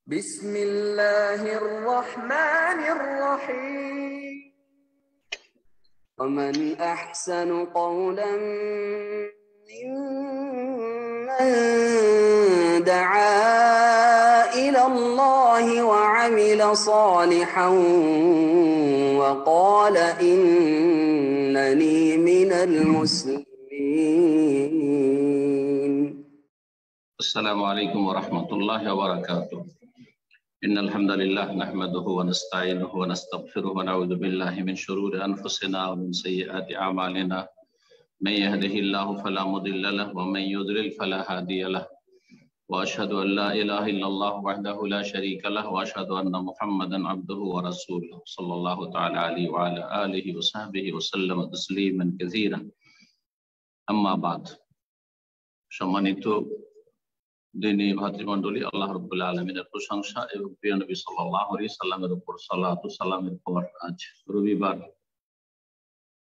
بسم الله الرحمن الرحيم ومن أحسن قولا ممن دعا إلى الله وعمل صالحا وقال إنني من المسلمين. السلام عليكم ورحمة الله وبركاته. إن الحمد لله نحمده ونستعينه ونستغفره ونعوذ بالله من شرور أنفسنا ومن سيئات أعمالنا من يهده الله فلا مضل له ومن يضلل فلا هادي له وأشهد أن لا إله إلا الله وحده لا شريك له وأشهد أن محمدا عبده ورسوله صلى الله تعالى عليه وعلى آله وصحبه وسلم تسليما كثيرا. أما بعد, সম্মানিত দিনী ভাতৃমণ্ডলী, আল্লাহ রাব্বুল আলামিনের প্রশংসা এবং প্রিয় নবী সাল্লাল্লাহু আলাইহি সাল্লামের উপর সালাত ও সালামের পর আজ রবিবার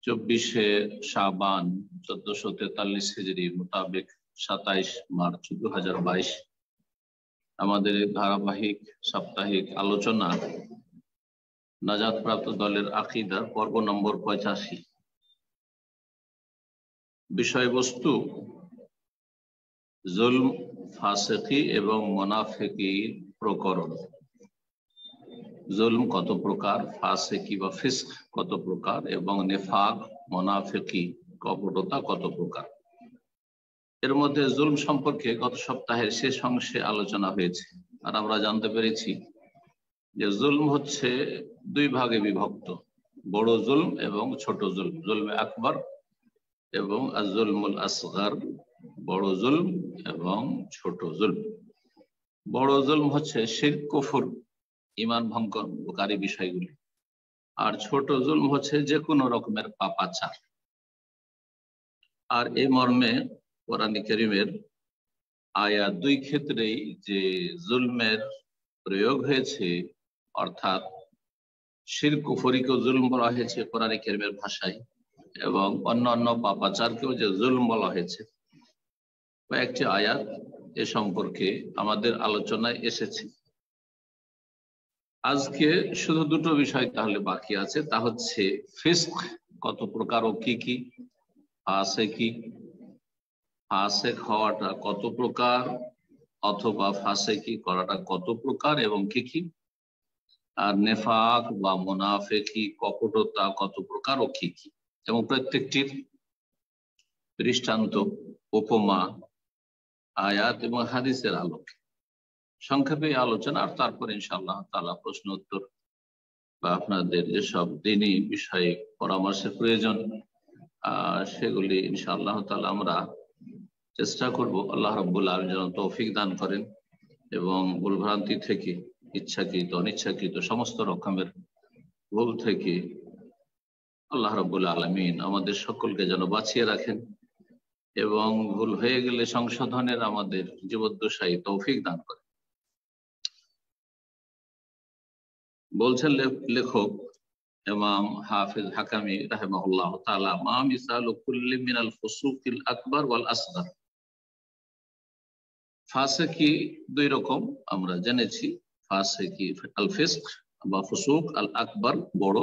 24শে শাবান 1443 হিজরি মোতাবেক 27 মার্চ 2022 আমাদের ধারাবাহিক সাপ্তাহিক আলোচনা নাজাত প্রাপ্ত দলের আকীদা পর্ব নম্বর 85। বিষয়বস্তু জুলম, ফাসিকি এবং মুনাফিকির প্রকরণ। জুলম কত প্রকার, ফাসিকি বা ফিস্ক কত প্রকার এবং নিফাক, মুনাফিকি, কপটতা কত প্রকার। এর মধ্যে জুলম সম্পর্কে গত সপ্তাহের শেষ অংশে আলোচনা হয়েছে, আর আমরা জানতে পেরেছি যে জুলম হচ্ছে দুই ভাগে বিভক্ত: বড় জুলম এবং ছোট জুলম, জুলমে আকবর এবং আজ-জুলমুল আসগর, বড় জুলম এবং ছোট জুলম। বড় জুলম হচ্ছে শিরক, কুফর, ঈমান ভঙ্গকারী বিষয়গুলি, আর ছোট জুলম হচ্ছে যে কোনো রকমের পাপাচার। আর এই মর্মে কোরআন কারীমের আয়াত দুই ক্ষেত্রেই যে জুলমের প্রয়োগ হয়েছে, অর্থাৎ শিরক, কুফরিকেও জুলম বলা হয়েছে কোরআন কারীমের ভাষায়, এবং অন্যান্য পাপাচারকেও যে জুলম বলা হয়েছে, কয়েকটি আয়াত এ সম্পর্কে আমাদের আলোচনায় এসেছে। আজকে শুধু দুটো বিষয় তাহলে বাকি আছে, তা হচ্ছে ফিস্ক কত প্রকার ও কি কি, ফাসিকি, ফাসিক হওয়াটা কত প্রকার অথবা ফাসিকি করাটা কত প্রকার এবং কি কি, আর নেফাক বা মুনাফিকি, কপটতা কত প্রকার ও কি কি, এবং প্রত্যেকটির দৃষ্টান্ত, উপমা, আয়াত এবং হাদিসের আলোকে সংক্ষেপে আলোচনা। আর তারপর ইনশাআল্লাহ তাআলা প্রশ্ন উত্তর বা আপনাদের যেসব দ্বীনি বিষয়ে পরামর্শের প্রয়োজন সেগুলি ইনশাআল্লাহ তাআলা আমরা চেষ্টা করব। আল্লাহ রাব্বুল আলামিন যেন তৌফিক দান করেন এবং ভুলভ্রান্তি থেকে, ইচ্ছাকৃত অনিচ্ছাকৃত সমস্ত রকমের ভুল থেকে আল্লাহ রাব্বুল আলামিন আমাদের সকলকে যেন বাঁচিয়ে রাখেন এবং ভুল হয়ে গেলে সংশোধনের আমাদের জীবদ্দশায় তৌফিক দান করেন। বলছেন লেখক ইমাম হাফিজ হাকামি রাহিমাহুল্লাহ তাআলা, মা মিসালু কুল্লি মিনাল ফুসুকিল আকবার ওয়াল আসগর। ফাসিকি দুই রকম আমরা জেনেছি, ফাসিকি আল ফিস্ক বা ফুসুক, আল আকবার বড়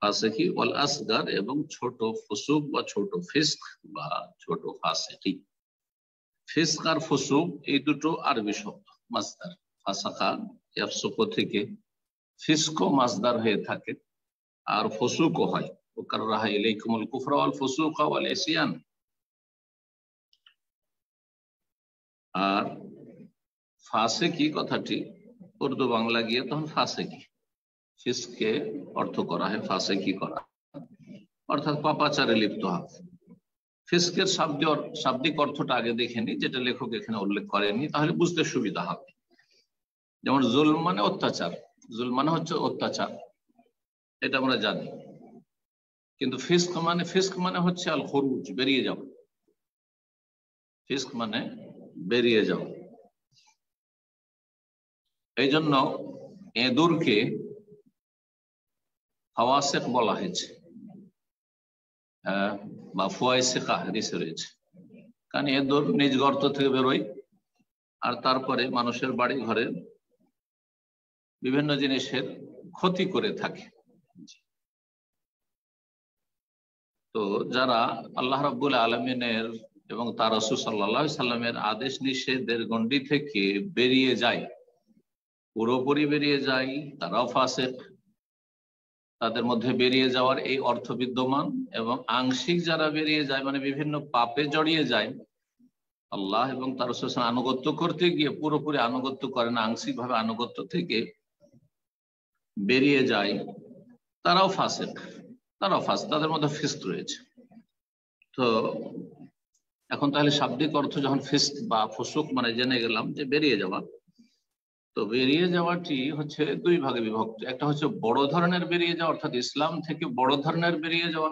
ফাসিকি, ওয়াল আসগর এবং ছোট ফুসুক বা ছোট ফিস্ক বা ছোট ফাসিকি। ফিস্ক আর ফুসুক এই দুটো আরবি শব্দ, মাসদার। ফাসাকা ইয়াফসুকু থেকে ফিস্কও মাসদার হয়ে থাকে, আর ফুসুকও হয়। ওয়াকাররাহা ইলাইকুমুল কুফরা ওয়াল ফুসুকা ওয়াল ইসয়ান। আর ফাসিকি কথাটি উর্দু বাংলা গিয়ে তখন ফাসিকি, ফিস্কে অর্থ করা হয় ফাসিকি করা, অর্থাৎ পাপাচারে লিপ্ত হওয়া। ফিস্কের শাব্দিক অর্থটা আগে দেখে নি, যেটা লেখক এখানে উল্লেখ করেননি, তাহলে বুঝতে সুবিধা হবে। যেমন জুলম মানে অত্যাচার, জুলম মানে হচ্ছে অত্যাচার, এটা আমরা জানি। কিন্তু ফিস্ক মানে হচ্ছে আল খুরুজ, বেরিয়ে যাওয়া। ফিস্ক মানে বেরিয়ে যাওয়া। এই জন্য এঁদুরকে ফাওয়াসিক বলা হয়েছে বা ফুয়াইসিকা হাদিসে রয়েছে, কারণ এঁদুর নিজ গর্ত থেকে বেরোয় আর তারপরে মানুষের বাড়ি ঘরে বিভিন্ন জিনিসের ক্ষতি করে থাকে। তো যারা আল্লাহ রাব্বুল আলামিনের এবং তার রাসূল সাল্লাল্লাহু আলাইহি সাল্লামের আদেশ নিষেধের গণ্ডি থেকে বেরিয়ে যায়, পুরোপুরি বেরিয়ে যায়, তারাও ফাসিক। তাদের মধ্যে বেরিয়ে যাওয়ার এই অর্থ বিদ্যমান। এবং আংশিক যারা বেরিয়ে যায়, মানে বিভিন্ন পাপে জড়িয়ে যায়, আল্লাহ এবং তার রাসূলের আনুগত্য করতে গিয়ে পুরোপুরি আনুগত্য করে না, আংশিক ভাবে আনুগত্য থেকে বেরিয়ে যায়, তারাও ফাসিক। তাদের মধ্যে ফিস্ক রয়েছে। তো এখন তাহলে শাব্দিক অর্থ যখন ফিস্ক বা ফুসুক মানে জেনে গেলাম যে বেরিয়ে যাওয়া, তো বেরিয়ে যাওয়াটি হচ্ছে দুই ভাগে বিভক্ত। একটা হচ্ছে বড় ধরনের বেরিয়ে যাওয়া, অর্থাৎ ইসলাম থেকে বড় ধরনের বেরিয়ে যাওয়া,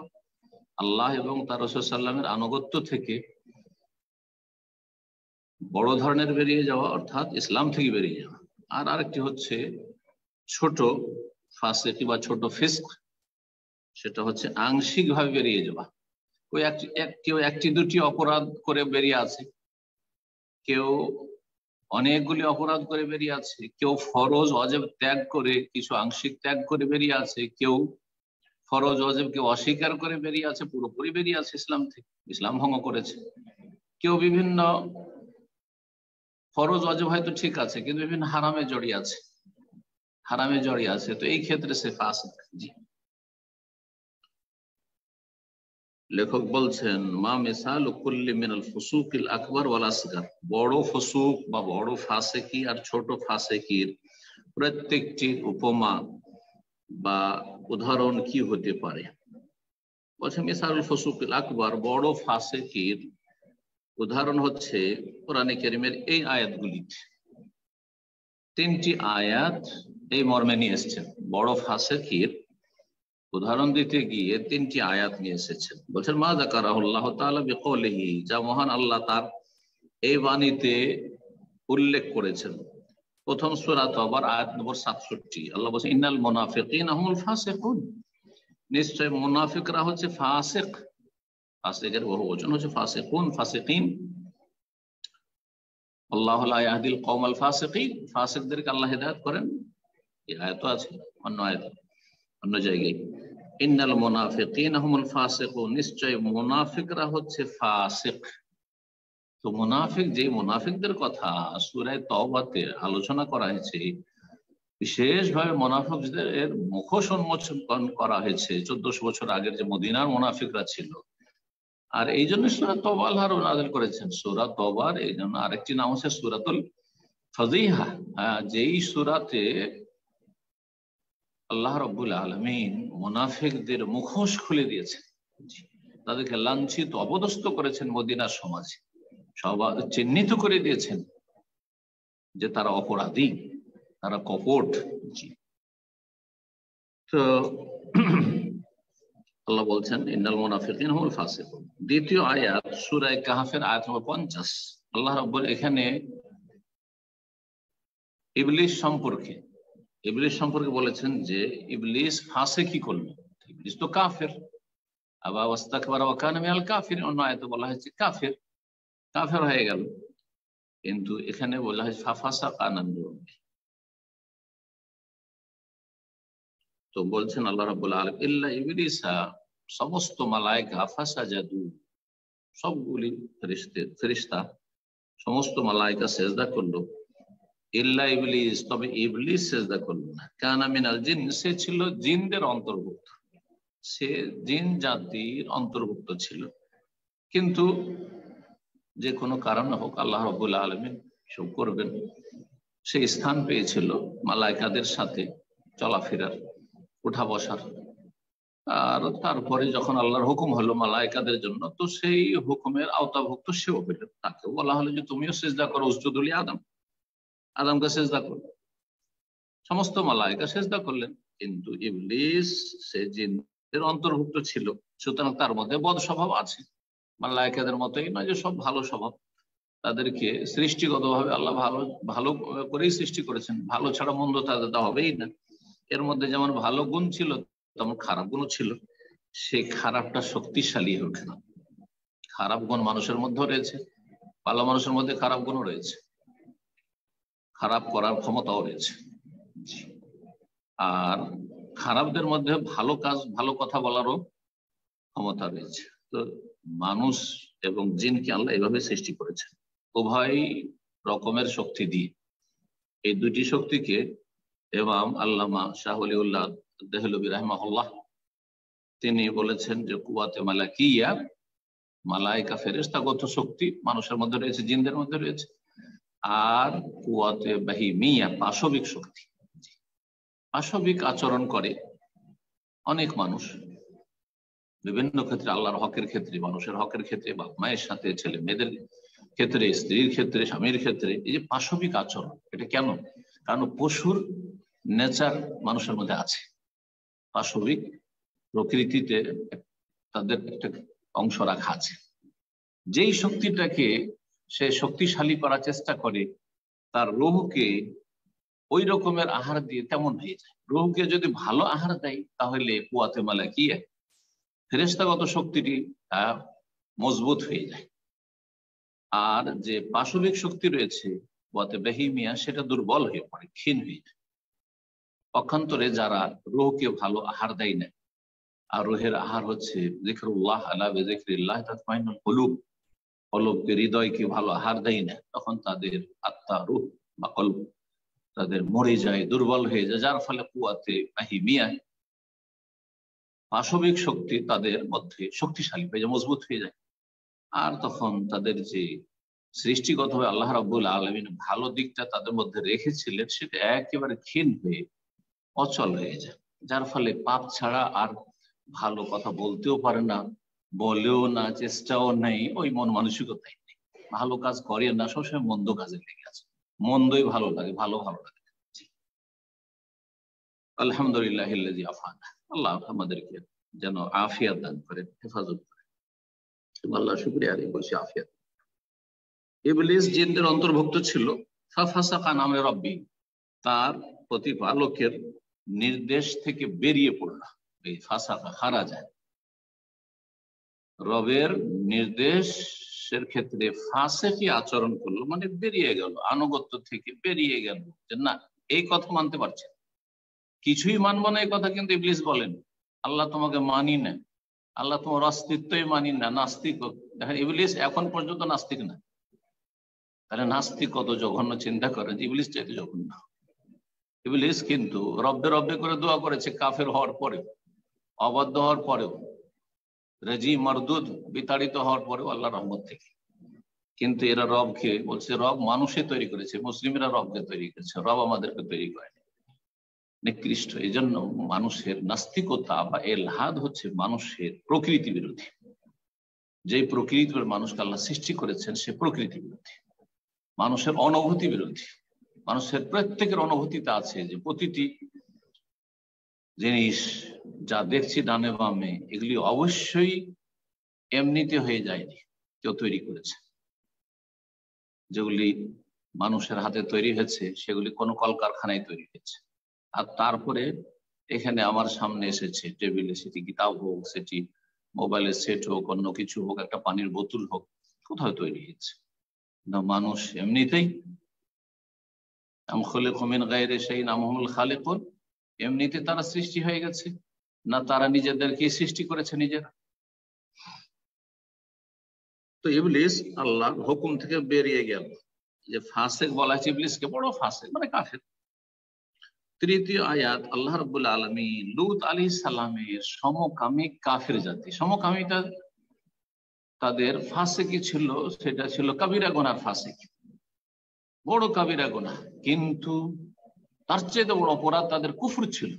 আল্লাহ এবং তার রাসূল সাল্লামের আনুগত্য থেকে বড় ধরনের বেরিয়ে যাওয়া, অর্থাৎ ইসলাম থেকে বেরিয়ে যাওয়া। আর আরেকটি হচ্ছে ছোট ফাসিকি বা ছোট ফিস্ক, সেটা হচ্ছে আংশিক ভাবে বেরিয়ে যাওয়া। কেউ একটি দুটি অপরাধ করে বেরিয়ে আছে, কেউ অনেকগুলি অপরাধ করে বেরিয়ে আছে, কেউ ফরজ ওয়াজিব ত্যাগ করে কিছু আংশিক ত্যাগ করে বেরিয়ে আছে, কেউ ফরজ ওয়াজিবকে অস্বীকার করে বেরিয়ে আছে, পুরোপুরি বেরিয়ে আছে ইসলাম থেকে, ইসলাম ভঙ্গ করেছে। কেউ বিভিন্ন ফরজ ওয়াজিব হয়তো ঠিক আছে, কিন্তু বিভিন্ন হারামে জড়িয়ে আছে, তো এই ক্ষেত্রে সে ফাসিক। জি, লেখক বলছেন, মা মিসালু কুল্লি মিনাল ফুসুকিল আকবার ওয়াল আসগার, বড় ফুসুক বা বড় ফাসিকি আর ছোট ফাসিকির প্রত্যেকটির উপমা বা উদাহরণ কি হতে পারে? বলছে মিসালুল ফুসুকিল আকবার, বড় ফাসিকির উদাহরণ হচ্ছে কোরআনে কারীমের এই আয়াতগুলিতে। তিনটি আয়াত এই মর্মে নিয়ে এসেছেন, বড় ফাসিকির উদাহরণ দিতে গিয়ে তিনটি আয়াত নিয়ে এসেছেন। বলছেন মা যাকারাহুল্লাহ তাআলা বিকওলিহি, যা মহান আল্লাহ তার এই বাণীতে উল্লেখ করেছেন। প্রথম সূরা তাওবার আয়াত নম্বর 67, আল্লাহ বলেন ইন্নাল মুনাফিকিনা হুমুল ফাসিকুন, নিশ্চয় মুনাফিকরা হচ্ছে ফাসিক। ফাসিকের বহুবচন হচ্ছে ফাসিকুন, ফাসিকিন। আল্লাহু লা ইয়াহদিল কওমাল ফাসিকিন, ফাসিকদেরকে আল্লাহ হিদায়াত করেন। এই আয়াত আছে, অন্য আয়াত অন্য জায়গায় ইন্নাল মুনাফিকিনা হুমুল ফাসিকুন, নিশ্চয় মুনাফিকরা হচ্ছে ফাসিক। তো মুনাফিক, যে মুনাফিকদের কথা সূরা তাওবাতে আলোচনা করা হয়েছে, বিশেষভাবে মুনাফিকদের মুখোশ উন্মোচন করা হয়েছে 1400 বছর আগের যে মদিনার মুনাফিকরা ছিল। আর এই জন্য সূরা তাওবা আল্লাহ নাযিল করেছেন। সূরা তাওবার এই জন্য আরেকটি নাম হচ্ছে সূরাতুল ফাযিহা, যেই সূরাতে আল্লাহ রাব্বুল আলামিন মুনাফিকদের মুখোশ খুলে দিয়েছেন, তাদেরকে লাঞ্ছিত অপদস্থ করেছেন মদিনার সমাজে, সবাই চিহ্নিত করে দিয়েছেন যে তারা অপরাধী, তারা কপট। তো আল্লাহ বলছেন ইন্নাল মুনাফিকিন হুমুল ফাসিকুন। দ্বিতীয় আয়াত সূরা কাহফের আয়াত নম্বর 50, আল্লাহ রাব্বুল এখানে ইবলিস সম্পর্কে বলেছেন যে ইবলিস ফাসিকি করলো। ইবলিস তো কাফের, আবা ওয়াস্তাকবারা ওয়া কানা মিনাল কাফিরিন, অন্য আয়াতে বলা হয়েছে কাফের হয়ে গেল, কিন্তু এখানে বলা হয়েছে ফাফাসাকা আন আমরিহি। তো বলছেন আল্লাহ রাব্বুল আলামিন ইল্লা ইবলিসা, সমস্ত মালায়েকা ফাসাজাদু, সবগুলি ফেরেশতা সমস্ত মালায়েকা সিজদা করলো, ইল্লা ইবলিস, তবে ইবলিস সিজদা করলো না। কানা মিনাল জিন, সে ছিল জিনদের অন্তর্ভুক্ত, সে জিন জাতির অন্তর্ভুক্ত ছিল, কিন্তু যে কোনো কারণে হোক আল্লাহ রাব্বুল আলামিন সব করবেন, সেই স্থান পেয়েছিল মালায়েকাদের সাথে চলাফেরার, উঠা বসার। আর তারপরে যখন আল্লাহর হুকুম হলো মালায়েকাদের জন্য, তো সেই হুকুমের আওতাভুক্ত সেও পেলেন, তাকেও বলা হলো যে তুমিও সিজদা করো, উসজুদু লি আদম, আদমকে সিজদা করো। সমস্ত মালায়েকা সিজদা করলেন, কিন্তু ইবলিস সে জিনদের অন্তর্ভুক্ত ছিল, সুতরাং তার মধ্যে বদ স্বভাব আছে। মালায়েকাদের মতোই নয় যে সব ভালো স্বভাব, তাদেরকে সৃষ্টিগতভাবে আল্লাহ ভালো করেই সৃষ্টি করেছেন, ভালো ছাড়া মন্দ তাদের তা হবেই না। এর মধ্যে যেমন ভালো গুণ ছিল তেমন খারাপ গুণও ছিল, সেই খারাপটা শক্তিশালী হয়ে ওঠে না। খারাপ গুণ মানুষের মধ্যেও রয়েছে, ভালো মানুষের মধ্যে খারাপ গুণও রয়েছে, খারাপ করার ক্ষমতাও রয়েছে। আর খারাপদের মধ্যে ভালো কাজ ভালো কথা বলারও ক্ষমতা রয়েছে। তো মানুষ এবং জিনকে আল্লাহ এভাবে সৃষ্টি করেছেন উভয় রকমের শক্তি দিয়ে। এই দুটি শক্তিকে ইমাম আল্লামা শাহ ওলিউল্লাহ দেহলভী রাহিমাহুল্লাহ তিনি বলেছেন যে কুওয়াতে মালাকিয়া, মালাইকা ফেরেশতাগত শক্তি মানুষের মধ্যে রয়েছে, জিনদের মধ্যে রয়েছে। আর কুওয়াতে বাহিমিয়া, পাশবিক শক্তি, পাশবিক আচরণ করে অনেক মানুষ বিভিন্ন ক্ষেত্রে, আল্লাহর হকের ক্ষেত্রে, মানুষের হকের ক্ষেত্রে, বাপ মায়ের সাথে, ছেলে মেয়েদের ক্ষেত্রে, স্ত্রীর ক্ষেত্রে, স্বামীর ক্ষেত্রে। এই যে পাশবিক আচরণ, এটা কেন? কারণ পশুর নেচার মানুষের মধ্যে আছে, পাশবিক প্রকৃতিতে তাদের একটা অংশ রাখা আছে। যেই শক্তিটাকে সে শক্তিশালী করার চেষ্টা করে, তার রূহকে ওই রকমের আহার দিয়ে তেমন হয়ে যায়। রূহকে যদি ভালো আহার দেয় তাহলে কুওয়াতে মালাকিয়া, ফেরেশতাগত শক্তিটি মজবুত হয়ে যায়। আর যে পাশবিক শক্তি রয়েছে কুওয়াতে বাহিমিয়া, সেটা দুর্বল হয়ে পড়ে, ক্ষীণ হয়ে যায়। পক্ষান্তরে যারা রূহকে ভালো আহার দেয় না, আর রূহের আহার হচ্ছে যিকরুল্লাহ, আলা বিযিকরিল্লাহ তাতমাইন্নুল কুলুব, কলবকে, হৃদয়কে ভালো আহার দেয় না, তখন তাদের আত্মা, রূহ বা কলব তাদের মরে যায়, দুর্বল হয়ে যায়। যার ফলে কুওয়াতে বাহিমিয়া, পাশবিক শক্তি তাদের মধ্যে শক্তিশালী হয়ে যায়, মজবুত হয়ে যায়। আর তখন তাদের যে সৃষ্টিগতভাবে আল্লাহ রাব্বুল আলামিন ভালো দিকটা তাদের মধ্যে রেখেছিলেন, সেটা একেবারে ক্ষীণ হয়ে অচল হয়ে যায়। যার ফলে পাপ ছাড়া আর ভালো কথা বলতেও পারে না, বলেও না, চেষ্টাও নেই, ওই মন মানসিকতাই নেই, ভালো কাজ করে না, সবসময় মন্দ কাজে লেগে আছে, মন্দই ভালো লাগে, ভালো ভালো লাগে। আলহামদুলিল্লাহ আফানা, আল্লাহ আমাদেরকে যেন আফিয়াত দান করেন, হেফাজত করেন। আল্লাহ শুকরিয়া আদায় করছি আফিয়াত। ইবলিস জিনদের অন্তর্ভুক্ত ছিল। ফাফাসাকা নামে রব্বি, তার প্রতিপালকের নির্দেশ থেকে বেরিয়ে পড়ল। এই ফাসাকা খারাজা, রবের নির্দেশের ক্ষেত্রে ফাসেকি আচরণ করলো, মানে বেরিয়ে গেল, আনুগত্য থেকে বেরিয়ে গেল, যে না এই কথা মানতে পারছে, কিছুই মানবো না এই কথা কিন্তু ইবলিস বলেন। আল্লাহ তোমাকে মানি না, আল্লাহ তোমার অস্তিত্বই মানি না, নাস্তিক। দেখেন ইবলিস এখন পর্যন্ত নাস্তিক না, তাহলে নাস্তিক কত জঘন্য, চিন্তা করেন, ইবলিস চাইতে জঘন্য। ইবলিস কিন্তু রব্বে রব্বে করে দোয়া করেছে, কাফের হওয়ার পরেও, অবাধ্য হওয়ার পরেও, রেজি মারদুদ, বিতাড়িত হওয়ার পরেও আল্লাহর রহমত থেকে। কিন্তু এরা রবকে বলছে, রব মানুষে তৈরি করেছে, মুসলিমরা রবকে তৈরি করেছে, রব আমাদেরকে তৈরি করেনি, নিকৃষ্ট। এই জন্য মানুষের নাস্তিকতা বা এলহাদ হচ্ছে মানুষের প্রকৃতি বিরোধী। যে প্রকৃতির মানুষকে আল্লাহ সৃষ্টি করেছেন, সে প্রকৃতি বিরোধী, মানুষের অনুভূতি বিরোধী। মানুষের প্রত্যেকের অনুভূতিতে আছে যে প্রতিটি জিনিস যা দেখছি ডানে বামে, এগুলি অবশ্যই এমনিতে হয়ে যায়নি, কেউ তৈরি করেছে। যেগুলি মানুষের হাতে তৈরি হয়েছে সেগুলি কোনো কলকারখানায় তৈরি হয়েছে, আর তারপরে এখানে আমার সামনে এসেছে টেবিলে, সেটি কিতাব হোক, সেটি মোবাইলের সেট হোক, অন্য কিছু হোক, একটা পানির বোতল হোক, কোথাও তৈরি হয়েছে না। মানুষ এমনিতেই এমনিতে তারা সৃষ্টি হয়ে গেছে, না তারা নিজেদেরকে সৃষ্টি করেছে নিজেরা। তো ইবলিস আল্লাহর হুকুম থেকে বেরিয়ে গেল, যে ফাসেক বলা হয়েছে ইবলিসকে, বড় ফাসেক মানে কাফের। তৃতীয় আয়াত, আল্লাহ রাব্বুল আলামিন লূত আলাইহিস সালামের সমকামী কাফের জাতি, সমকামিতা তাদের ফাসেকি ছিল, সেটা ছিল কাবিরা গুনার ফাসেকি, বড় কাবিরা গুনাহ। কিন্তু তার চেয়ে বড় অপরাধ তাদের কুফর ছিল,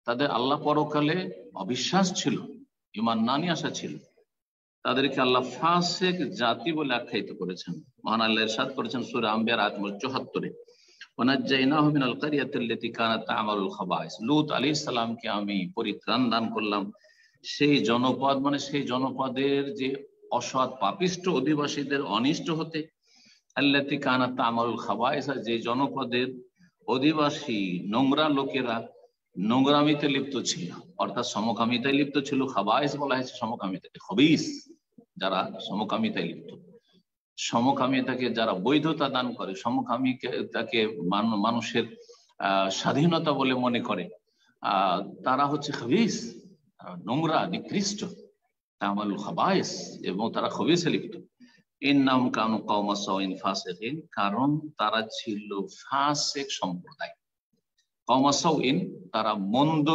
তাদের আল্লাহ পরকালে অবিশ্বাস ছিল, ঈমান না নিয়ে আসা ছিল। তাদেরকে আল্লাহ ফাসেক জাতি বলে আখ্যায়িত করেছেন। মহান আল্লাহ ইরশাদ করেছেন সূরা আম্বিয়ার আয়াত ৭৪-এ, ওয়ানাজ্জাইনাহু মিনাল কারিয়াতিল্লাতী কানাত তা'মালুল খাবাইস, লূত আলাইহিস সালামকে আমি পরিত্রাণ দান করলাম সেই জনপদ, মানে সেই জনপদের যে অসৎ পাপিষ্ট অধিবাসীদের অনিষ্ট হতে, আল্লাতী কানাত তা'মালুল খাবাইস, যে জনপদের অধিবাসী নোংরা লোকেরা নোংরামিতে লিপ্ত ছিল, অর্থাৎ সমকামিতায় লিপ্ত ছিল। খাবাইস বলা হয়েছে সমকামিতাকে, খবিস যারা সমকামিতায় লিপ্ত, সমকামিতাকে যারা বৈধতা দান করে, সমকামিতাকে মানুষের স্বাধীনতা বলে মনে করে, তারা হচ্ছে খবিস, নোংরা, নিকৃষ্ট, তামালুল খাবায়েস, এবং তারা খবিসে লিপ্ত। ইন্নাম কানু কওমা সাওইন ফাসিকিন, কারণ তারা ছিল ফাসিক সম্প্রদায়। কওমা সাওইন, তারা মন্দ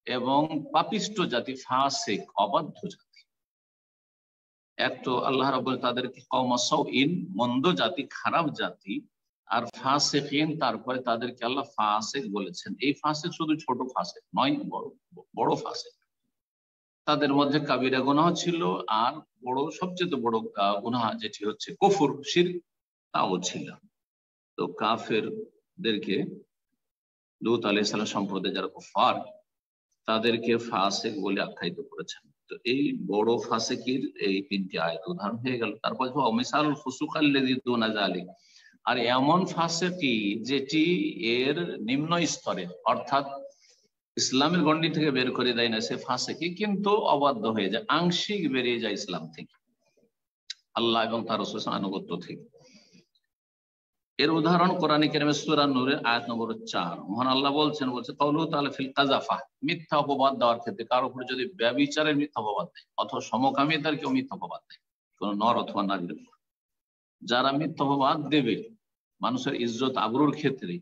এবং পাপিষ্ট জাতি, ফাসিক অবাধ্য জাতি। এক তো আল্লাহ রাব্বুল তাদেরকে কওমা সাওইন, মন্দ জাতি, খারাপ জাতি, আর ফাসিকিন তারপরে তাদেরকে আল্লাহ ফাসিক বলেছেন। এই ফাসিক শুধু ছোট ফাসিক নয়, বড় ফাসিক। তাদের মধ্যে কাবিরা গুনাহ ছিল, আর সবচেয়ে বড় গুনাহ যেটি হচ্ছে কুফর, শিরক, তাও ছিল। তো কাফেরদেরকে লূত আলাইহিস সালাম সম্প্রদায় যারা কুফার, তাদেরকে ফাসিক বলে আখ্যায়িত করেছেন। তো এই বড় ফাসিকের এই তিনটি আয়াত উদাহরণ হয়ে গেল। তারপর মিসালুল ফুসুক আল্লাযী দুনা যালিক, আর এমন ফাসিকি যেটি এর নিম্ন স্তরের, অর্থাৎ ইসলামের গণ্ডি থেকে বের করে দেয় না সে ফাসিকি, কিন্তু অবাধ্য হয়ে যায়, আংশিক বেরিয়ে যায় ইসলাম থেকে, আল্লাহ এবং তার রাসূলের আনুগত্য থেকে। এর উদাহরণ কোরআন কারীমের সূরা নূরের আয়াত নম্বর 4। মহান আল্লাহ বলছে কাউলুহু তাআলা ফিল কাযাফা, মিথ্যা অপবাদ দেওয়ার ক্ষেত্রে, কারোর উপর যদি ব্যভিচারের মিথ্যা অপবাদ দেয় অথবা সমকামিতার কেউ মিথ্যা অপবাদ দেয়, কোন নর অথবা নারীর উপর, যারা মিথ্যা অপবাদ দেবে মানুষের ইজ্জত আবরুর ক্ষেত্রে,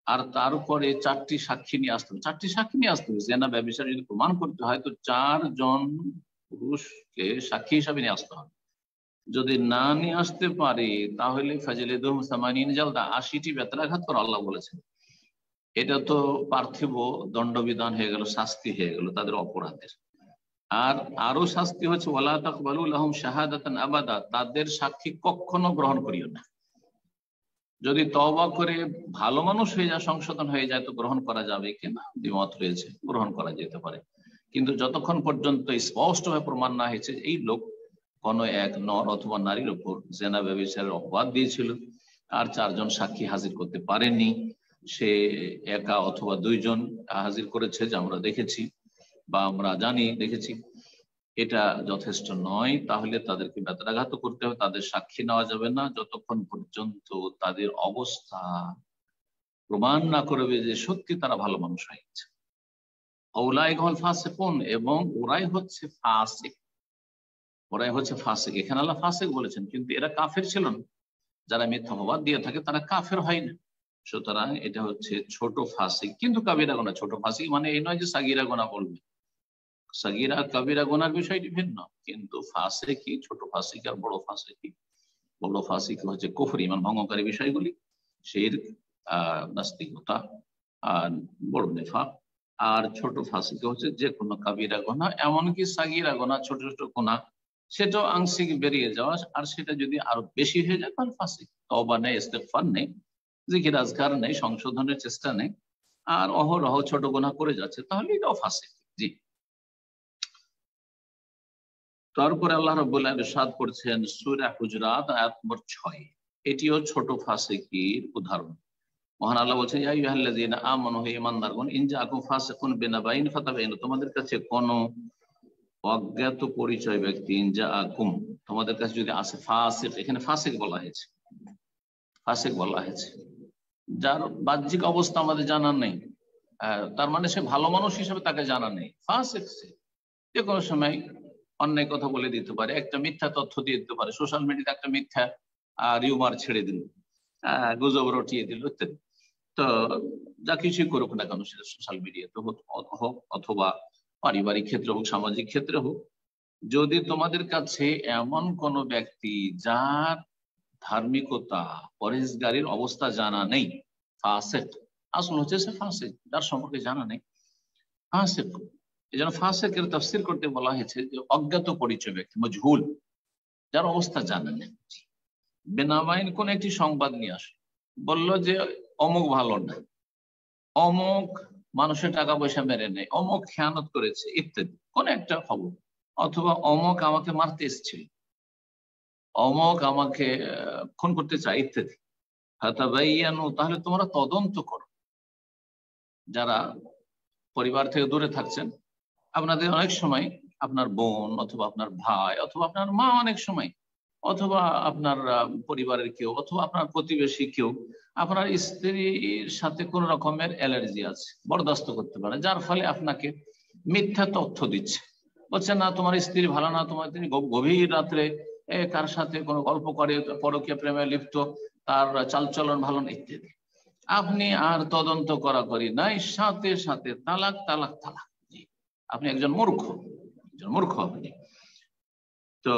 আর তার উপরে 4টি সাক্ষী নিয়ে আসতে হবে। 4টি সাক্ষী নিয়ে আসতে হবে। জেনা ব্যভিচার যদি প্রমাণ করতে হয় তো 4 জন পুরুষকে সাক্ষী হিসাবে নিয়ে আসতে হবে। যদি না নিয়ে আসতে পারে তাহলে ফাজলিদুহুম 80 জালদা, 80টি বেত্রাঘাত করে আল্লাহ বলেছেন। এটা তো পার্থিব দণ্ডবিধান হয়ে গেল, শাস্তি হয়ে গেল তাদের অপরাধের। আর আরো শাস্তি হচ্ছে ওয়ালা তাকবালু লাহুম শাহাদাতান আবাদা, তাদের সাক্ষী কখনো গ্রহণ করিও না। যদি তওবা করে ভালো মানুষ হয়ে যায়, সংশোধন হয়ে যায়, তো গ্রহণ করা যাবে কিনা দ্বিমত রয়েছে, গ্রহণ করা যেতে পারে। কিন্তু যতক্ষণ পর্যন্ত স্পষ্টভাবে প্রমাণ না হয়েছে এই লোক কোন এক নর অথবা নারীর উপর জেনা ব্যভিচারের অপবাদ দিয়েছিল, আর 4 জন সাক্ষী হাজির করতে পারেনি, সে একা অথবা 2 জন হাজির করেছে, যা আমরা দেখেছি বা আমরা দেখেছি, এটা যথেষ্ট নয়। তাহলে তাদেরকে বেত্রাঘাত করতে হবে, তাদের সাক্ষী নেওয়া যাবে না যতক্ষণ পর্যন্ত তাদের অবস্থা প্রমাণ না করবে যে সত্যি তারা ভালো মানুষ হয়ে গেছে। উলাইকা ফাসিকুন, এবং ওরাই হচ্ছে ফাসিক, ওরাই হচ্ছে ফাসিক। এখানে আল্লাহ ফাসিক বলেছেন, কিন্তু এরা কাফের ছিল না। যারা মিথ্যা অপবাদ দিয়ে থাকে তারা কাফের হয় না। সুতরাং এটা হচ্ছে ছোট ফাসিক, কিন্তু কাবিরা গুনাহ। ছোট ফাসিক মানে এই নয় যে সাগীরা গুনাহ বলবে, সাগীরা কাবিরা গুনার বিষয়টি ভিন্ন, কিন্তু ফাসিকি, ছোট ফাসিক আর বড় ফাসিকি। বড় ফাসিক হচ্ছে কুফর, ঈমান ভঙ্গকারী বিষয়গুলি, শিরক, নাস্তিকতা, আর বড় নিফাক। আর ছোট ফাসিক হচ্ছে যে কোনো কাবিরা গুনাহ, এমনকি সাগীরা গুনাহ, ছোট ছোট গুনাহ, সেটাও আংশিক বেরিয়ে যাওয়া, আর সেটা যদি আরো বেশি হয়ে যায় তাহলে ফাসিক। তওবা নেই, ইস্তেগফার নেই, জিকির আজকার নেই, সংশোধনের চেষ্টা নেই, আর অহরহ ছোট গুনাহ করে যাচ্ছে, তাহলে এটাও ফাসিক। জি। তারপরে আল্লাহ রাব্বুল আলামিন ইরশাদ করছেন সূরা হুজুরাত আয়াত নম্বর 6, এটিও ছোট ফাসিকির উদাহরণ। মহান আল্লাহ বলছেন ইয়া আইয়ুহাল্লাযীনা আমানু, হে ঈমানদারগণ, ইন জাআকুম ফাসিকুন বিনাবাইন ফাতাবায়ানু, তোমাদের কাছে কোন অজ্ঞাত পরিচয় ব্যক্তি, ইন জাআকুম, তোমাদের কাছে যদি আসে, ফাসিক, এখানে ফাসিক বলা হয়েছে, ফাসিক বলা হয়েছে, যার বাহ্যিক অবস্থা আমাদের জানা নেই, তার মানে সে ভালো মানুষ হিসেবে তাকে জানা নেই। ফাসিক সে যে কোনো সময় অন্যায় কথা বলে দিতে পারে, একটা মিথ্যা তথ্য দিয়ে দিতে পারে, সোশ্যাল মিডিয়াতে একটা মিথ্যা রিউমার ছেড়ে দিল, গুজব রটিয়ে দিল ইত্যাদি। তো যা কিছুই করুক না কেন, সেটা সোশ্যাল মিডিয়াতে হোক অথবা পারিবারিক ক্ষেত্রে হোক, সামাজিক ক্ষেত্রে হোক, যদি তোমাদের কাছে এমন কোন ব্যক্তি যার ধার্মিকতা, পরহেজগারির অবস্থা জানা নেই, ফাসিক, আসল হচ্ছে সে ফাসিক, যার সম্পর্কে জানা নেই, ফাসিক। এই জন্য ফাসিকের তাফসীর করতে বলা হয়েছে যে অজ্ঞাত পরিচয় ব্যক্তি, মজহুল, যার অবস্থা জানা নেই। বেনাবাইন কোন একটি সংবাদ নিয়ে আসে, বললো যে অমুক ভালো না, অমুক মানুষের টাকা পয়সা মেরে নেয়, অমুক খেয়ানত করেছে ইত্যাদি, কোন একটা খবর, অথবা অমুক আমাকে মারতে এসেছিল, অমুক আমাকে খুন করতে চায় ইত্যাদি। ফাতাবায়ানু, তাহলে তোমরা তদন্ত করো। যারা পরিবার থেকে দূরে থাকছেন, আপনাদের অনেক সময় আপনার বোন অথবা আপনার ভাই অথবা আপনার মা অনেক সময় অথবা আপনার পরিবারের কেউ অথবা আপনার প্রতিবেশী কেউ আপনার স্ত্রীর সাথে কোন রকমের অ্যালার্জি আছে, বরদাস্ত করতে পারে, যার ফলে আপনাকে মিথ্যা তথ্য দিচ্ছে, বলছে না তোমার স্ত্রী ভালো না, তোমার তিনি গভীর রাত্রে কার সাথে কোনো গল্প করে, পরকীয়া প্রেমে লিপ্ত, তার চালচলন ভালো না ইত্যাদি। আপনি আর তদন্ত করাকরি নাই, সাথে সাথে তালাক তালাক তালাক। আপনি একজন মূর্খ, আপনি। তো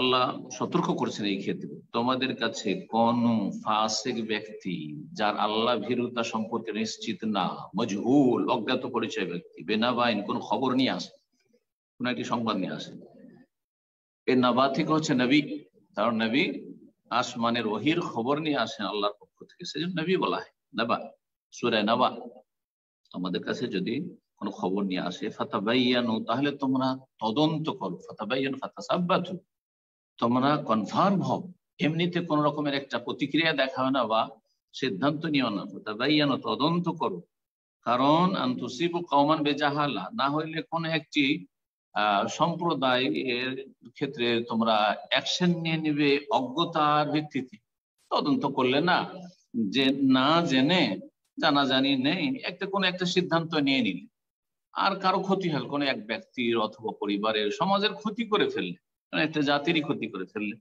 আল্লাহ সতর্ক করেছেন এই ক্ষেত্রে, তোমাদের কাছে কোন ফাসিক ব্যক্তি যার আল্লাহ ভীরুতা সম্পর্কে নিশ্চিত না, মজহুল অজ্ঞাত পরিচয় ব্যক্তি, বেনাবাইন কোন খবর নিয়ে আসে, কোন একটি সংবাদ নিয়ে আসে, এর নাবাতিক হচ্ছে নবী, কারণ নবী আসমানের ওহির খবর নিয়ে আসেন আল্লাহর পক্ষ থেকে, সেজন্য নবী বলা হয় নাবা। সূরা নাবা, আমাদের কাছে যদি কোনো খবর নিয়ে আসে, ফাতাবাইয়ানু, তাহলে তোমরা তদন্ত করো, ফাতাবাইয়ানু ফাতাসাব্বাতু, তোমরা কনফার্ম হও, এমনিতে কোন রকমের একটা প্রতিক্রিয়া দেখাবে না বা সিদ্ধান্ত নিও না, ফাতাবাইয়ানু তদন্ত করো, কারণ আনতুসিবু কওমান বিজাহালা, না হইলে কোন একটি সম্প্রদায় এর ক্ষেত্রে তোমরা অ্যাকশন নিয়ে নিবে অজ্ঞতার ভিত্তিতে। তদন্ত করলে না, যে না জেনে, জানাজানি নেই, কোনো একটা সিদ্ধান্ত নিয়ে নিলে আর কারো ক্ষতি হল, কোনো এক ব্যক্তির অথবা পরিবারের, সমাজের ক্ষতি করে ফেললে, একটা জাতিরই ক্ষতি করে ফেললে,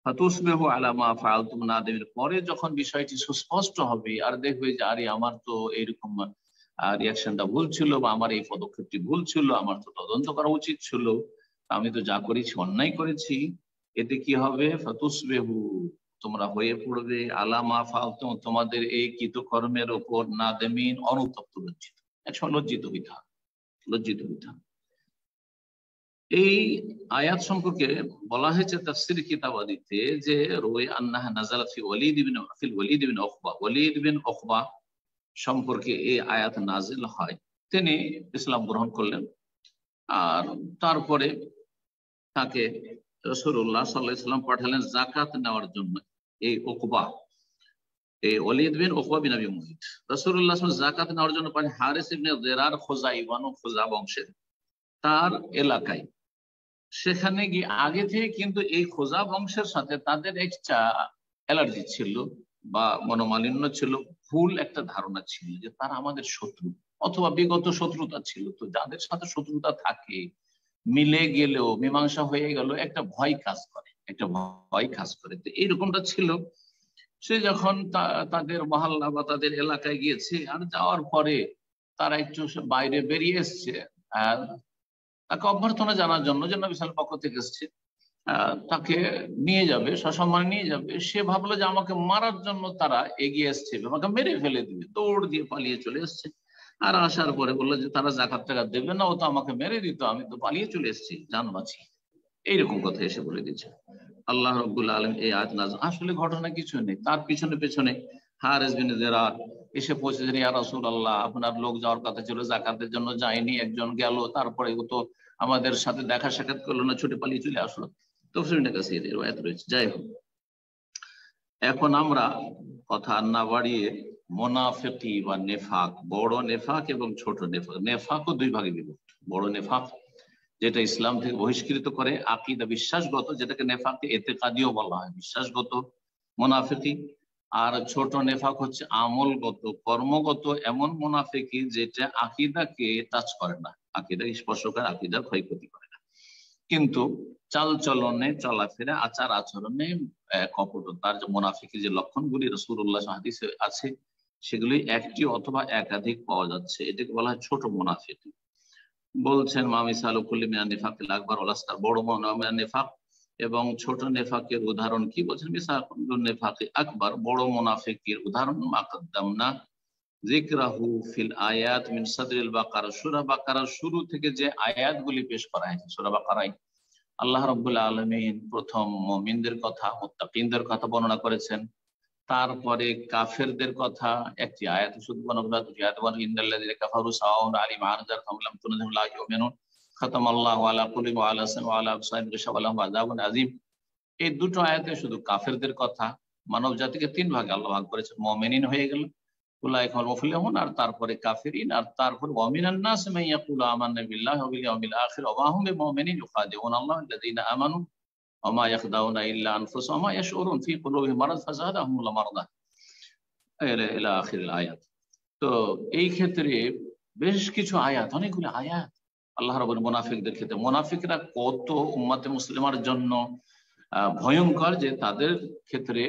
ফাতুসবিহু আলা মা ফাআলতুম নাদিমিন, পরে যখন বিষয়টি সুস্পষ্ট হবে আর দেখবে যে আরে আমার তো এইরকম রিয়াকশনটা ভুল ছিল, বা আমার এই পদক্ষেপটি ভুল ছিল, আমার তো তদন্ত করা উচিত ছিল, আমি তো যা করেছি অন্যায় করেছি, এতে কি হবে, ফাতুসবিহু, তোমরা হয়ে পড়বে, আলা মা ফাআলতুম, তোমাদের এই কৃতকর্মের ওপর নাদিমিন, অনুতপ্ত, লজ্জিত, একসময় লজ্জিত হইতে হবে, লজ্জিত হইতে হবে। এই আয়াত সম্পর্কে বলা হয়েছে তাফসীর কিতাবাদিতে যে রুই আন্নাহা নাযালাত ফি ওয়ালিদ ইবনে উকবা, ওয়ালিদ বিন উকবা সম্পর্কে এই আয়াত নাজিল হয়। তিনি ইসলাম গ্রহণ করলেন, আর তারপরে তাকে রাসূলুল্লাহ সাল্লাল্লাহু আলাইহি ওয়াসাল্লাম পাঠালেন যাকাত নেওয়ার জন্য। এই উকবা, এই ওয়ালিদ বিন উকবা বিন আবি মুঈত রাসূলুল্লাহ সাল্লাল্লাহু আলাইহি ওয়াসাল্লাম যাকাত নেওয়ার জন্য পাঠালেন হারিস ইবনে যিরার খুজাই, বানু খুজা বংশের, তার এলাকায়। সেখানে গিয়ে আগে থেকে কিন্তু এই খোজা বংশের সাথে তাদের একটা অ্যালার্জি ছিল বা মনোমালিন্য ছিল, ভুল একটা ধারণা ছিল যে তারা আমাদের শত্রু, অথবা বিগত শত্রুতা ছিল। তো যাদের সাথে শত্রুতা থাকে, মিলে গেলেও, মীমাংসা হয়ে গেল, একটা ভয় কাজ করে, তো এইরকমটা ছিল। সে যখন তাদের মহল্লা বা তাদের এলাকায় গিয়েছে, আর যাওয়ার পরে তারা একটু বাইরে বেরিয়ে এসছে, তাকে অভ্যর্থনা জানার জন্য, যে নবী সাল্লাল্লাহু আলাইহি ওয়াসাল্লাম পক্ষ থেকে এসেছে, তাকে নিয়ে যাবে, সসম্মানে নিয়ে যাবে। সে ভাবলো যে আমাকে মারার জন্য তারা এগিয়ে এসছে, আমাকে মেরে ফেলে দিবে, দৌড় দিয়ে পালিয়ে চলে এসছে। আর আসার পরে বললো যে তারা যাকাত টাকা দেবে না, ও তো আমাকে মেরে দিত, আমি তো পালিয়ে চলে এসেছি, জান বাঁচি, এইরকম কথা এসে বলে দিচ্ছে। আল্লাহ রাব্বুল আলামিন এই আয়াত নাযিল, আসলে ঘটনা কিছু নেই, তার পিছনে পেছনে হারিস বিন যিরার এসে পৌঁছেছেন, ইয়া রাসূলুল্লাহ, আপনার লোক যাওয়ার কথা ছিল, যাকাতের জন্য যায়নি, একজন গেল, তারপরে ও তো আমাদের সাথে দেখা সাক্ষাৎ করলো না, ছুটে পালিয়ে চলে আসলো। তাফসীরের কাছে এর আয়াত রয়েছে। যাই হোক, এখন আমরা কথা না বাড়িয়ে মুনাফিকি বা নেফাক, বড় নেফাক এবং ছোট নেফাক, নেফাকও দুই ভাগে বিভক্ত। বড় নেফাক যেটা ইসলাম থেকে বহিষ্কৃত করে, আকীদা বিশ্বাসগত, যেটাকে নেফাকে ইতিকাদিও বলা হয়, বিশ্বাসগত মুনাফিকি। আর ছোট নেফাক হচ্ছে আমলগত, কর্মগত এমন মুনাফিকি যেটা আকীদাকে টাচ করে না, আকীদা স্পর্শ করে, আকীদার ক্ষয়ক্ষতি করে না, কিন্তু চাল চলনে, চলাফেরা, আচার আচরণে কপটতার যে মুনাফিকি যে লক্ষণগুলি রাসূলুল্লাহ হাদিসে আছে, সেগুলি একটি অথবা একাধিক পাওয়া যাচ্ছে, এটাকে বলা হয় ছোট মুনাফিকি। বলছেন মামিসালু কুল্লি মিনান নিফাকিল আকবার ওয়াল আসগার, বড় নেফাক এবং ছোট নেফাকের উদাহরণ কি বলছেন, মিসালুন নেফাকি আকবার, বড় মুনাফিকের উদাহরণ মা কদ্দামনা যিকরাহু ফিল আয়াত মিন সাদরিল বাকারা, সূরা বাকারার শুরু থেকে যে আয়াতগুলি পেশ করা হয়েছে। সূরা বাকারায় আল্লাহ রাব্বুল আলামিন প্রথম মুমিনদের কথা, মুত্তাকিনদের কথা বর্ণনা করেছেন, তারপরে কাফেরদের কথা একটি আয়াত শুধু বর্ণনা, দুটি আয়াত বর্ণনা, ইন্নাল্লাযীনা কাফারু সাওয়াউন আলাইহিম আনজারতাহুম লাম তুনজিরহুম লা ইউমিনুন, খাতামাল্লাহু আলা কুলুবিহিম ওয়া আলা সাম'ihim ওয়া আলা আবসারিহিম গিশাওয়াতুন ওয়া লাহুম আযাবুন আযীম। এই দুটো আয়াতে শুধু কাফেরদের কথা, মানব জাতিকে তিন ভাগে আল্লাহ ভাগ করেছেন, মুমিনিন হয়ে গেল, উলাইকাল মুফলিহুন, আর তারপরে কাফিরিন, আর তারপর ওয়া মিনান নাস মান ইয়াকুলু আমান্না বিল্লাহি ওয়া বিল ইয়াউমিল আখির ওয়া মা হুম বিমুমিনিন ইউখাদিউন আল্লাহ আল্লাযীনা আমানু ওমা ইয়াখদাউনা ইল্লা আনফুসাহুম ওমা ইয়াশউরুন ফি কুলুবিহিম মারাদ ফাযাদাহুমুল্লাহু মারাদা ইলা আখিরিল আয়াত। তো এই ক্ষেত্রে বেশ কিছু আয়াত, অনেকগুলো আয়াত আল্লাহ রাব্বুল মুনাফিকদের ক্ষেত্রে, মুনাফিকরা কত উম্মতে মুসলিমার জন্য ভয়ঙ্কর যে তাদের ক্ষেত্রে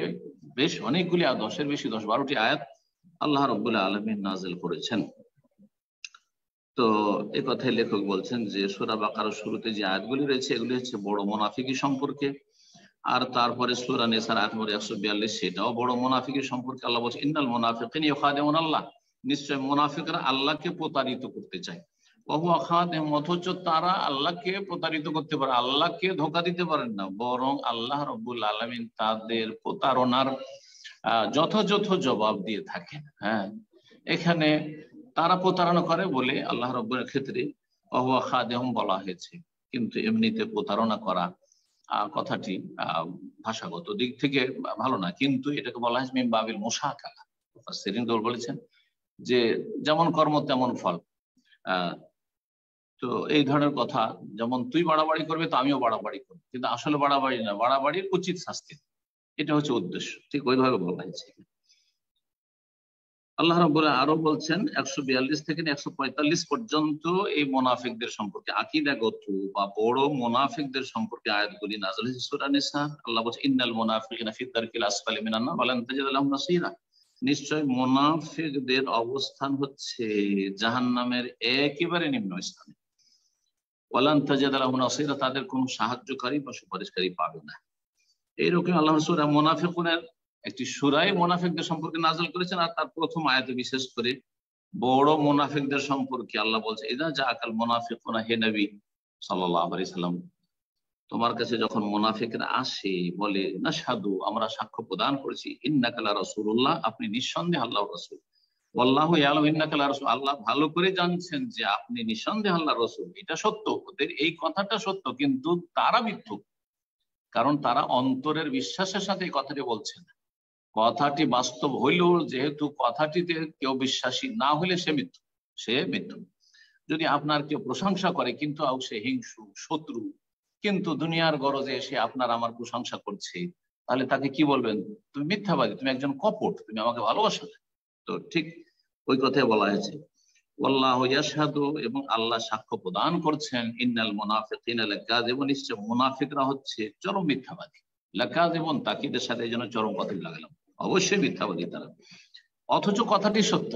বেশ অনেকগুলি 10-এর বেশি 10-12টি আয়াত আল্লাহ রাব্বুল আলামিন নাযিল করেছেন। তো এই কথাই লেখক বলছেন যে সূরা বাকারার শুরুতে যে আয়াতগুলি রয়েছে এগুলি হচ্ছে বড় মুনাফিকি সম্পর্কে, আর তারপরে সূরা নিসার আয়াত নম্বর 142 সেটাও বড় মুনাফিকি সম্পর্কে। আল্লাহ বলছেন ইন্নাল মুনাফিকিনা ইউখাদিউনা আল্লাহ, নিশ্চয় মুনাফিকরা আল্লাহকে প্রতারিত করতে চায়। ওয়া খাদিম, অথচ তারা আল্লাহকে প্রতারিত করতে পারে, আল্লাহকে ধোঁকা দিতে পারেন না, বরং আল্লাহ রাব্বুল আলামিন তাদের প্রতারণার যথাযথ জবাব দিয়ে থাকেন। হ্যাঁ, এখানে তারা প্রতারণা করে বলে আল্লাহ রাব্বুল ক্ষেত্রে ওয়া খাদিম বলা হয়েছে, কিন্তু এমনিতে প্রতারণা করা কথাটি ভাষাগত দিক থেকে ভালো না, কিন্তু এটাকে বলা হয়েছে মিন বাবিল মুশাকালা। মুফাসসিরিন বলেছেন যে যেমন কর্ম তেমন ফল। তো এই ধরনের কথা, যেমন তুই বাড়াবাড়ি করবে তো আমিও বাড়াবাড়ি করবো, কিন্তু আসলে বাড়াবাড়ি না, বাড়াবাড়ির উচিত শাস্তি, এটা হচ্ছে উদ্দেশ্য। ঠিক ওইভাবে বলা হয়েছে। আল্লাহ রাব্বুল আরো বলছেন 142 থেকে 145 পর্যন্ত এই মুনাফিকদের সম্পর্কে, আকীদাগত বা বড় মুনাফিকদের সম্পর্কে আয়াতগুলি নাযিল হয়েছে সূরা নিসা। আল্লাহ বলছেন ইন্নাল মুনাফিকিনা ফি দারকিল আসফালি মিনান নার ওয়া লান তাজিদ লাহুম নাসীরা, নিশ্চয় মুনাফিকদের অবস্থান হচ্ছে জাহান্নামের একেবারে নিম্ন স্থানে। ওয়া লান তাজিদ লাহুম নাসীরা, তাদের কোনো সাহায্যকারী বা সুপারিশকারী পাবে না। এইরকম আল্লাহ সূরা মুনাফিকুনের একটি সূরায়ে মুনাফিকদের সম্পর্কে নাযিল করেছেন, আর তার প্রথম আয়াতে বিশেষ করে বড় মুনাফিকদের সম্পর্কে আল্লাহ বলছে ইযা জাআকাল মুনাফিকুনা, হে নবী সাল্লাল্লাহু আলাইহি সাল্লাম, তোমার কাছে যখন মুনাফিকরা আসে বলে নাশহাদু, আমরা সাক্ষ্য প্রদান করেছি, ইন্নাকা লা রাসূলুল্লাহ, আপনি নিঃসন্দেহে আল্লাহর রাসূল, ওয়াল্লাহু ইয়ালামু ইন্নাকা লা রাসূল, আল্লাহ ভালো করে জানছেন যে আপনি নিঃসন্দেহে আল্লাহর রাসূল। এটা সত্য, ওদের এই কথাটা সত্য, কিন্তু তারা মিথ্যুক, কারণ তারা অন্তরের বিশ্বাসের সাথে এই কথাটি বলছে না। কথাটি বাস্তব হইলেও যেহেতু কথাটিতে কেউ বিশ্বাসী না হলে সে মিথ্যু। যদি আপনার কেউ প্রশংসা করে কিন্তু সে হিংসু শত্রু, কিন্তু দুনিয়ার গরজে সে আপনার আমার প্রশংসা করছে, তাহলে তাকে কি বলবেন? তুমি মিথ্যাবাদী, তুমি একজন কপট, তুমি আমাকে ভালোবাসো না। তো ঠিক ওই কথাই বলা হয়েছে ওয়াল্লাহু ইয়াশহাদু, এবং আল্লাহ সাক্ষ্য প্রদান করছেন, ইন্নাল মুনাফিকিনা লাকাযিবুন, নিশ্চয় মুনাফিকরা হচ্ছে চরম মিথ্যাবাদী। লাকাযিবুন তাকিদের সাথে এই জন্য চরম কথা লাগালাম, অবশ্যই মিথ্যাবাদী তারা, অথচ কথাটি সত্য।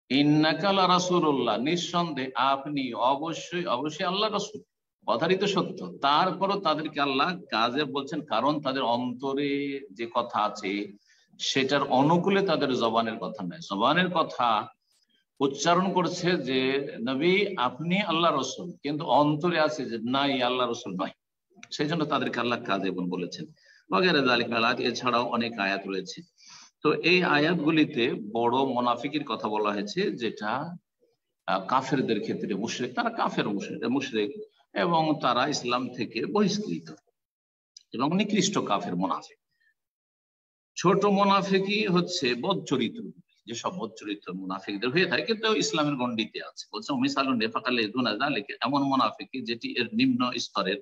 ইন্নাকা লা রাসূলুল্লাহ, নিঃসন্দেহে আপনি অবশ্যই আল্লাহর রাসূল, কথাটি তো সত্য। তারপরও তাদেরকে আল্লাহ কাজে বলছেন, কারণ তাদের অন্তরে যে কথা আছে সেটার অনুকূলে তাদের জবানের কথা নয়, জবানের কথা উচ্চারণ করছে যে নবী আপনি আল্লাহ রাসূল, কিন্তু অন্তরে আছে যে নাই আল্লাহ রাসূল নয়, সেই জন্য তাদেরকে আল্লাহ কাজে বলেছেন। ওয়াগেরা যালিকা আয়াত, এছাড়াও অনেক আয়াত রয়েছে। তো এই আয়াতগুলিতে বড় মুনাফিকের কথা বলা হয়েছে, যেটা কাফেরদের ক্ষেত্রে মুশরিক, তারা কাফের মুশরিক এবং তারা ইসলাম থেকে বহিষ্কৃত এবং নিকৃষ্ট কাফের মুনাফিক। ছোট মুনাফিকই হচ্ছে বদচরিত্র, যেসব বদচরিত্র মুনাফিকদের হয়ে থাকে কিন্তু ইসলামের গণ্ডিতে আছে। বলছে মিসালুন নিফাকালে দুনা যালিকা, এমন মুনাফিক যেটি এর নিম্ন স্তরের।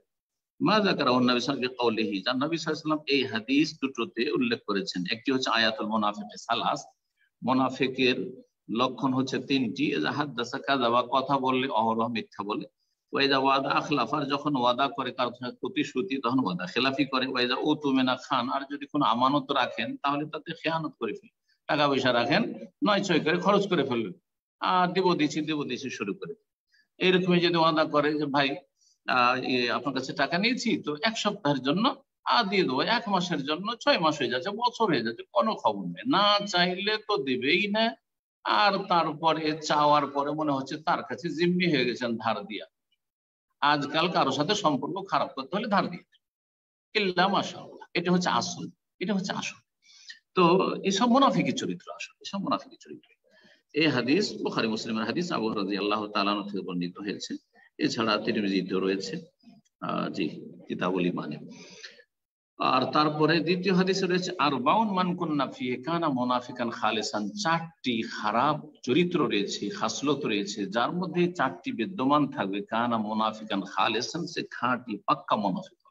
মা যাকারাহু নবী সাল্লাল্লাহু আলাইহি কাওলিহি, যার নবী সাল্লাল্লাহু আলাইহি ওয়াসাল্লাম এই হাদিস দুটোতে উল্লেখ করেছেন। একটি হচ্ছে আয়াতুল মুনাফিক সালাস, মুনাফিকের লক্ষণ হচ্ছে তিনটি। হাদাসা কাযাবা, কথা বললে অহরহ মিথ্যা বলে। ওয়াইদা ওয়াদা আখলাফা, যখন ওয়াদা করে কারোর সাথে প্রতিশ্রুতি তখন ওয়াদা খেলাফি করে। ওয়াইদা উতুমিনা খান, আর যদি কোনো আমানত রাখেন তাহলে তাতে খেয়ানত করে ফেলে। টাকা পয়সা রাখেন, নয় ছয় করে খরচ করে ফেলবেন, আর দেব দিচ্ছি শুরু করে। এইরকমই যদি ওয়াদা করে যে ভাই আপনার কাছে টাকা নিয়েছি তো 1 সপ্তাহের জন্য দিয়ে দেবো, 1 মাসের জন্য 6 মাস হয়ে যাচ্ছে, বছর হয়ে যাচ্ছে, কোনো খবর নেই, না চাইলে তো দেবেই না। আর তারপরে চাওয়ার পরে মনে হচ্ছে তার কাছে জিম্মি হয়ে গেছেন ধার দিয়া। আজকাল কারোর সাথে সম্পর্ক খারাপ করতে হলে ধার দিয়ে ইল্লা মাশাআল্লাহ, এটা হচ্ছে আসল, তো এসব মুনাফিকের চরিত্র, এসব মুনাফিকের চরিত্র। এই হাদিস বুখারী মুসলিমের হাদিস, আবু হুরায়রা রাদিয়াল্লাহু তাআলা আনহু থেকে বর্ণিত হয়েছে। এছাড়া তিরমিজিতেও রয়েছে কিতাবুল ঈমানে। আর তারপরে দ্বিতীয় হাদিসে রয়েছে আরবাউন মান কুন্না ফিহি কানা মুনাফিকান খালিসান, 4টি খারাপ চরিত্র রয়েছে, খাসলত রয়েছে, যার মধ্যে 4টি বিদ্যমান থাকবে। কানা মুনাফিকান খালিসান, সে খাঁটি পাক্কা মুনাফিক।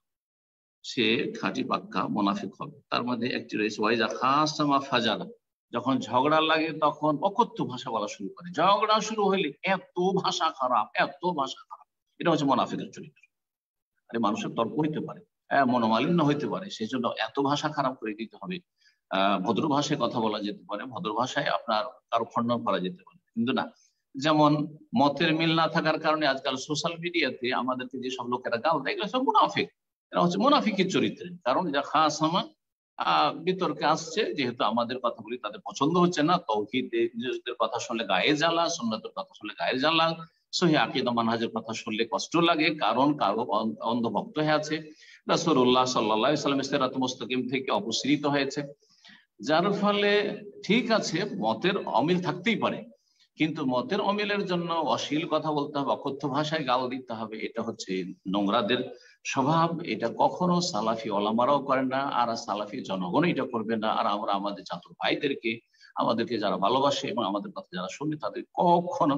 সে খাঁটি পাক্কা মুনাফিক হবে। তার মধ্যে একটি রয়েছে ওয়াইজা খাসামা ফাজারা, যখন ঝগড়া লাগে তখন অকথ্য ভাষা বলা শুরু করে। ঝগড়া শুরু হইলে এত ভাষা খারাপ, এত ভাষা খারাপ। এটা হচ্ছে মুনাফিকের চরিত্র। আরে মানুষের তর্ক হইতে পারে, মনোমালিন্য হইতে পারে, সেই জন্য এত ভাষা খারাপ করে দিতে হবে? ভদ্র ভাষায় কথা বলা যেতে পারে, ভদ্র ভাষায় আপনার কারো খণ্ডন করা যেতে পারে, কিন্তু না। যেমন মতের মিল না থাকার কারণে আজকাল সোশ্যাল মিডিয়াতে আমাদেরকে যেসব লোকেরা গাল দেয়, এগুলো সব মুনাফিক। এরা হচ্ছে মুনাফিকের চরিত্রের। কারণ যা খাসামা বিতর্কে আসছে, যেহেতু আমাদের কথাগুলি তাদের পছন্দ হচ্ছে না, তৌহিদের কথা শুনলে গায়ে জ্বালা, সুন্নাতের কথা শুনলে গায়ে জ্বালা, সহিহ আকীদা মানহাজের কথা শুনলে কষ্ট লাগে, কারণ কারো অন্ধভক্ত হয়ে আছে, রাসূলুল্লাহ সাল্লাল্লাহু আলাইহি ওয়াসাল্লামের সিরাত মুস্তাকিম থেকে অপসৃত হয়েছে। যার ফলে ঠিক আছে, মতের অমিল থাকতেই পারে, কিন্তু মতের অমিলের জন্য অশ্লীল কথা বলতে হবে, অকথ্য ভাষায় গাল দিতে হবে, এটা হচ্ছে নোংরাদের স্বভাব। এটা কখনো সালাফি ওলামারাও করেন না, আর সালাফি জনগণ এটা করবে না। আর আমরা আমাদের ছাত্র ভাইদেরকে, আমাদেরকে যারা ভালোবাসে এবং আমাদের কথা যারা শুনে, তাদের কখনো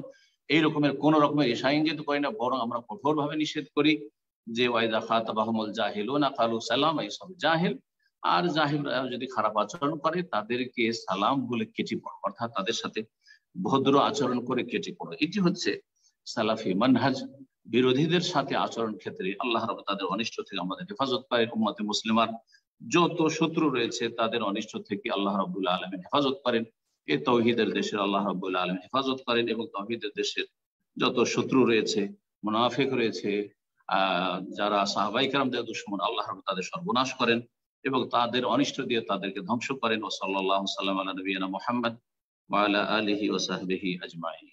এই রকমের কোন রকমের ইশা ইঙ্গিত করি না, বরং আমরা কঠোরভাবে নিষেধ করি যে ওয়াইদা খাতাবাহুমুল জাহিলুনা ক্বালু সালাম, এইসব জাহিল। আর জাহিলরা যদি খারাপ আচরণ করে তাদেরকে সালাম বলে কেটে পড়ো, অর্থাৎ তাদের সাথে ভদ্র আচরণ করে কেটে পড়ো। এটি হচ্ছে সালাফি মানহাজ। বিরোধীদের সাথে আচরণ ক্ষেত্রে আল্লাহ রাব্বুল তাদের অনিষ্ট থেকে আমাদের হেফাজত করেন। উম্মতে মুসলিমার যত শত্রু রয়েছে তাদের অনিষ্ট থেকে আল্লাহ রাব্বুল আলামিন হেফাজত করেন। এই তৌহিদের দেশের আল্লাহ রাব্বুল আলামিন হেফাজত করেন, এবং তৌহিদের দেশের যত শত্রু রয়েছে, মুনাফিক রয়েছে, যারা সাহাবায়ে কেরামদের দুশমন, আল্লাহ রাব্বুল তাদের সর্বনাশ করেন এবং তাদের অনিষ্ট দিয়ে তাদেরকে ধ্বংস করেন। ওয়া সাল্লাল্লাহু সাল্লাম আলা নবিয়িনা মুহাম্মদ ওয়া আলা আলিহি ওয়া সাহবিহি আজমাইন।